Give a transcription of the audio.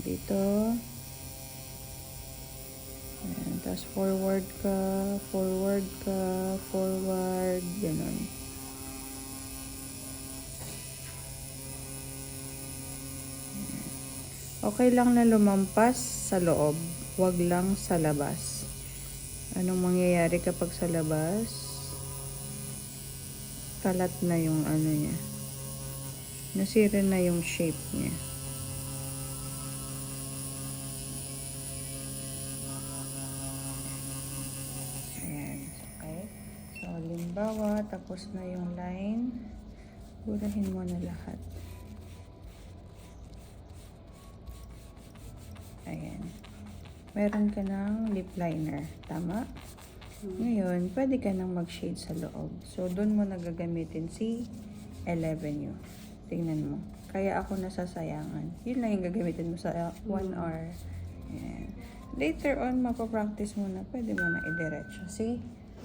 dito. Ayan. Tapos forward ka, forward ka, forward. Ganon. Okay lang na lumampas sa loob, wag lang sa labas. Anong mangyayari kapag sa labas? Kalat na yung ano niya. Nasira na yung shape niya. Ayan. Okay. So, halimbawa, tapos na yung line. Burahin mo na lahat. Ayan. Meron ka ng lip liner. Tama? Ngayon, pwede ka nang mag-shade sa loob. So, doon mo nagagamitin si 11U. Tingnan mo. Kaya ako nasasayangan. Yun lang yung gagamitin mo sa 1 hour. Ayan. Later on, mapapractice mo na. Pwede mo na idiretso. See?